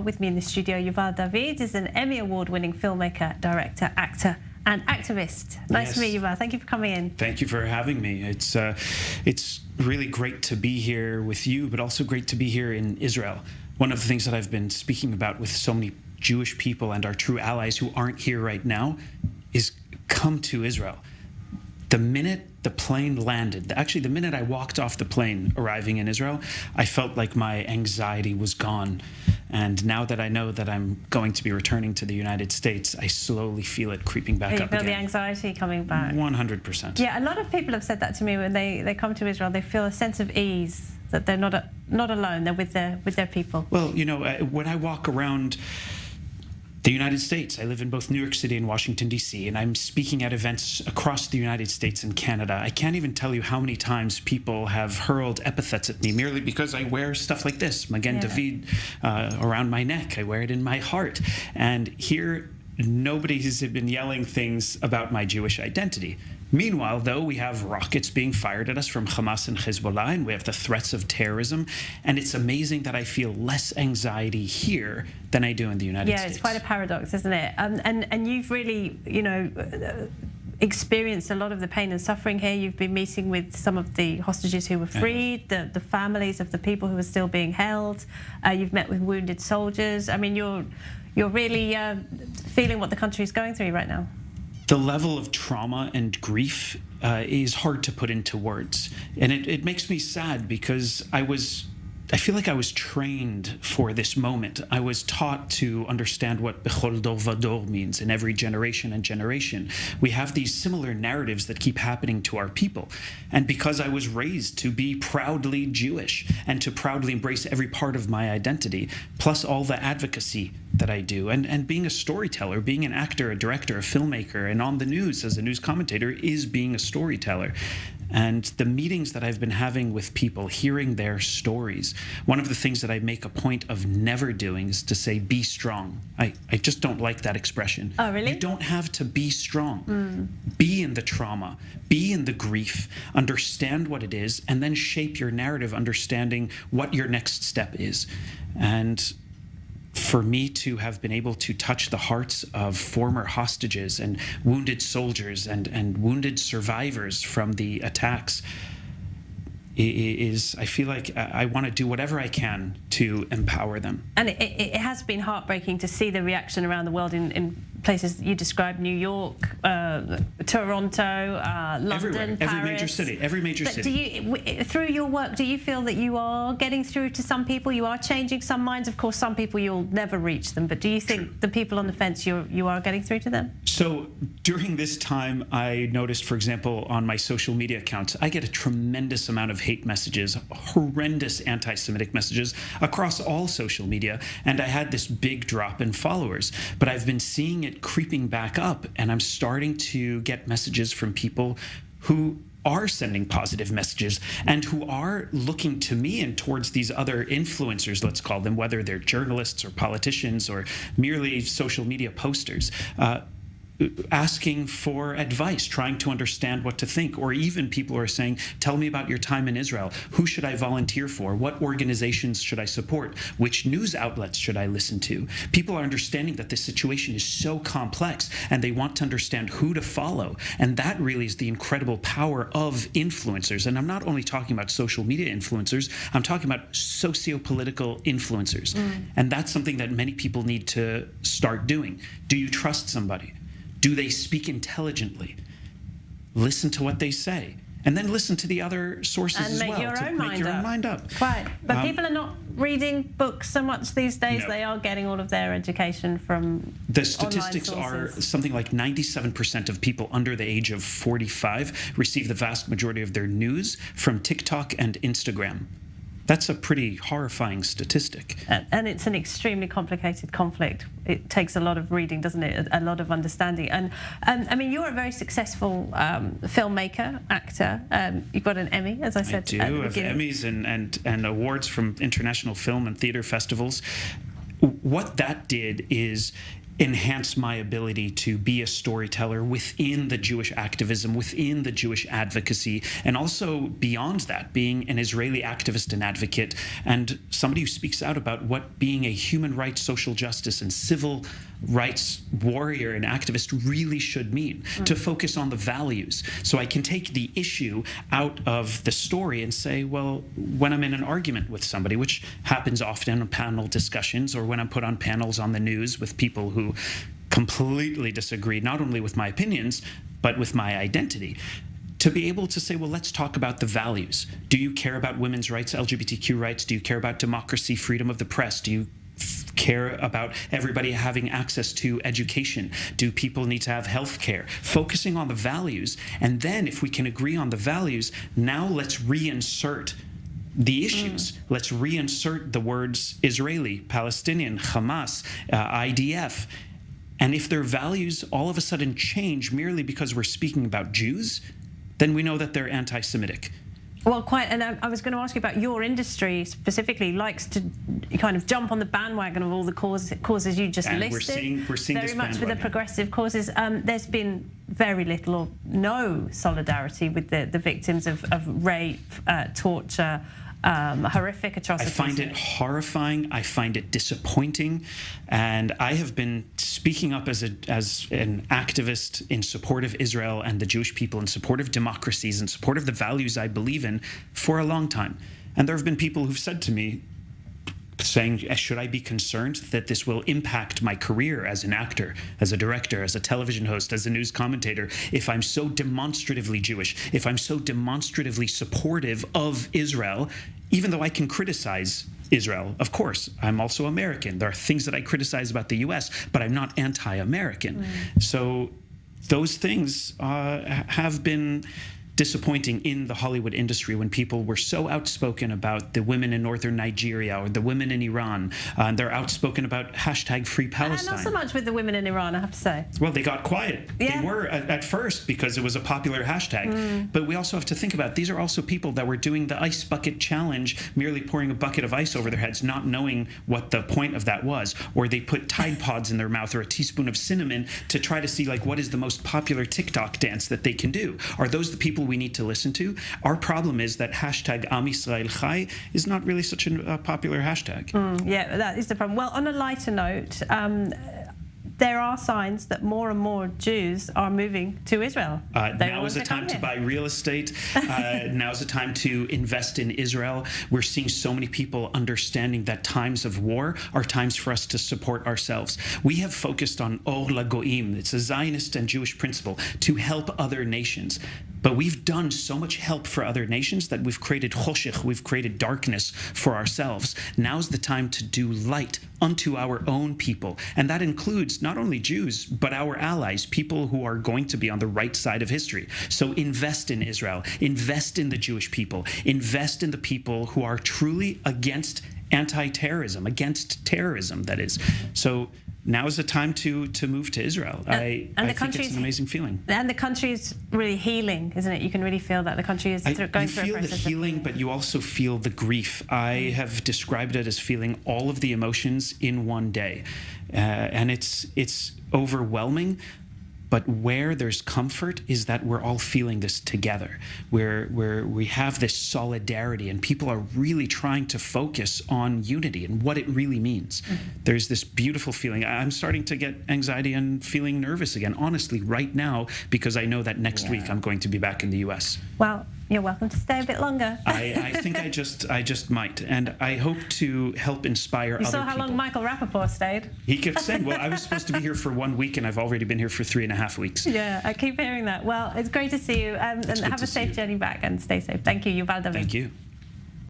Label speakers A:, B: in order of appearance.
A: With me in the studio, Yuval David is an Emmy Award-winning filmmaker, director, actor, and activist. Nice to meet you, Yuval. Thank you for coming in.
B: Thank you for having me. It's really great to be here with you, but also great to be here in Israel. One of the things that I've been speaking about with so many Jewish people and our true allies who aren't here right now is come to Israel. The minute the plane landed, actually the minute I walked off the plane arriving in Israel, I felt like my anxiety was gone. And now that I know that I'm going to be returning to the United States, I slowly feel it creeping back up again.
A: You feel the anxiety coming back?
B: 100%.
A: Yeah, a lot of people have said that to me when they come to Israel. They feel a sense of ease, that they're not alone, they're with their people.
B: Well, you know, when I walk around the United States, I live in both New York City and Washington, D.C., and I'm speaking at events across the United States and Canada. I can't even tell you how many times people have hurled epithets at me merely because I wear stuff like this, Magen David, around my neck. I wear it in my heart. And here, nobody has been yelling things about my Jewish identity. Meanwhile, though, we have rockets being fired at us from Hamas and Hezbollah, and we have the threats of terrorism. And it's amazing that I feel less anxiety here than I do in the United States.
A: Yeah, it's quite a paradox, isn't it? And you've really, you know, experienced a lot of the pain and suffering here. You've been meeting with some of the hostages who were freed, the families of the people who are still being held. You've met with wounded soldiers. I mean, you're really feeling what the country is going through right now.
B: The level of trauma and grief is hard to put into words. And it makes me sad because I feel like I was trained for this moment. I was taught to understand what bechol dor vador means in every generation and generation. We have these similar narratives that keep happening to our people. And because I was raised to be proudly Jewish and to proudly embrace every part of my identity, plus all the advocacy that I do, and being a storyteller, being an actor, a director, a filmmaker, and on the news as a news commentator is being a storyteller. And the meetings that I've been having with people, hearing their stories, one of the things that I make a point of never doing is to say, be strong. I just don't like that expression.
A: Oh, really?
B: You don't have to be strong. Be in the trauma, be in the grief, understand what it is, and then shape your narrative, understanding what your next step is. And for me to have been able to touch the hearts of former hostages and wounded soldiers and wounded survivors from the attacks is, I feel like I want to do whatever I can to empower them.
A: And it has been heartbreaking to see the reaction around the world in places you described: New York, Toronto, London,
B: everywhere,
A: Paris.
B: every major city.
A: Do you, through your work, do you feel that you are getting through to some people? You are changing some minds. Of course, some people you'll never reach them, but do you think the people on the fence you are getting through to them?
B: So during this time, I noticed, for example, on my social media accounts, I get a tremendous amount of hate messages, horrendous anti-Semitic messages across all social media, and I had this big drop in followers. But I've been seeing it creeping back up, and I'm starting to get messages from people who are sending positive messages and who are looking to me and towards these other influencers, let's call them, whether they're journalists or politicians or merely social media posters, asking for advice, trying to understand what to think. Or even people are saying, tell me about your time in Israel. Who should I volunteer for? What organizations should I support? Which news outlets should I listen to? People are understanding that this situation is so complex and they want to understand who to follow. And that really is the incredible power of influencers. And I'm not only talking about social media influencers, I'm talking about socio-political influencers. And that's something that many people need to start doing. Do you trust somebody? Do they speak intelligently? Listen to what they say. And then listen to the other sources as well.
A: And make your own mind up. Quite. But people are not reading books so much these days. No. They are getting all of their education from
B: the statistics are something like 97% of people under the age of 45 receive the vast majority of their news from TikTok and Instagram. That's a pretty horrifying statistic.
A: And it's an extremely complicated conflict. It takes a lot of reading, doesn't it? A lot of understanding. And I mean, you're a very successful filmmaker, actor. You've got an Emmy, as I said.
B: I do. I have Emmys and awards from international film and theater festivals. What that did is enhance my ability to be a storyteller within the Jewish activism, within the Jewish advocacy, and also beyond that, being an Israeli activist and advocate, and somebody who speaks out about what being a human rights, social justice, and civil rights warrior and activist really should mean, to focus on the values. So I can take the issue out of the story and say, well, when I'm in an argument with somebody, which happens often on panel discussions, or when I'm put on panels on the news with people who completely disagree, not only with my opinions, but with my identity, to be able to say, well, let's talk about the values. Do you care about women's rights, LGBTQ rights? Do you care about democracy, freedom of the press? Do you care about everybody having access to education? Do people need to have health care? Focusing on the values. And then if we can agree on the values, now let's reinsert the issues. Let's reinsert the words Israeli, Palestinian, Hamas, IDF. And if their values all of a sudden change merely because we're speaking about Jews, then we know that they're anti-Semitic.
A: Well, quite, and I was going to ask you about your industry specifically likes to kind of jump on the bandwagon of all the causes you just listed.
B: We're seeing
A: very
B: this
A: much with the progressive causes. There's been very little or no solidarity with the victims of rape, torture, horrific atrocities.
B: I find it horrifying. I find it disappointing, and I have been speaking up as an activist in support of Israel and the Jewish people, in support of democracies, in support of the values I believe in for a long time. And there have been people who've said to me, saying, should I be concerned that this will impact my career as an actor, as a director, as a television host, as a news commentator, if I'm so demonstratively Jewish, if I'm so demonstratively supportive of Israel, even though I can criticize Israel. Of course, I'm also American. There are things that I criticize about the US, but I'm not anti-American. So those things have been disappointing in the Hollywood industry when people were so outspoken about the women in northern Nigeria or the women in Iran. And they're outspoken about hashtag Free Palestine.
A: Not so much with the women in Iran, I have to say.
B: Well, they got quiet.
A: Yeah.
B: They were at first because it was a popular hashtag. But we also have to think about, these are also people that were doing the ice bucket challenge, merely pouring a bucket of ice over their heads, not knowing what the point of that was. Or they put Tide Pods in their mouth or a teaspoon of cinnamon to try to see, like, what is the most popular TikTok dance that they can do. Are those the people we need to listen to? Our problem is that hashtag Am Yisrael Chai is not really such a popular hashtag.
A: Yeah, that is the problem. Well, on a lighter note, there are signs that more and more Jews are moving to Israel.
B: Now is the time to buy real estate. Now is the time to invest in Israel. We're seeing so many people understanding that times of war are times for us to support ourselves. We have focused on Or LaGoim. It's a Zionist and Jewish principle to help other nations. But we've done so much help for other nations that we've created choshech, we've created darkness for ourselves. Now's the time to do light unto our own people. And that includes not only Jews, but our allies, people who are going to be on the right side of history. So invest in Israel, invest in the Jewish people, invest in the people who are truly against anti-terrorism, against terrorism, that is. So now is the time to move to Israel. I think it's an amazing feeling.
A: And the country is really healing, isn't it? You can really feel that the country is going through a process.
B: You feel the healing, but you also feel the grief. I have described it as feeling all of the emotions in one day. And it's overwhelming. But where there's comfort is that we're all feeling this together, where we have this solidarity and people are really trying to focus on unity and what it really means. There's this beautiful feeling. I'm starting to get anxiety and feeling nervous again, honestly, right now, because I know that next week I'm going to be back in the US.
A: Well, you're welcome to stay a bit longer.
B: I think I just might, and I hope to help inspire other people.
A: You saw how long Michael Rappaport stayed?
B: He kept saying, well, I was supposed to be here for 1 week, and I've already been here for 3.5 weeks.
A: Yeah, I keep hearing that. Well, it's great to see you, and have a safe journey back, and stay safe. Thank you, Yuval David.
B: Thank you.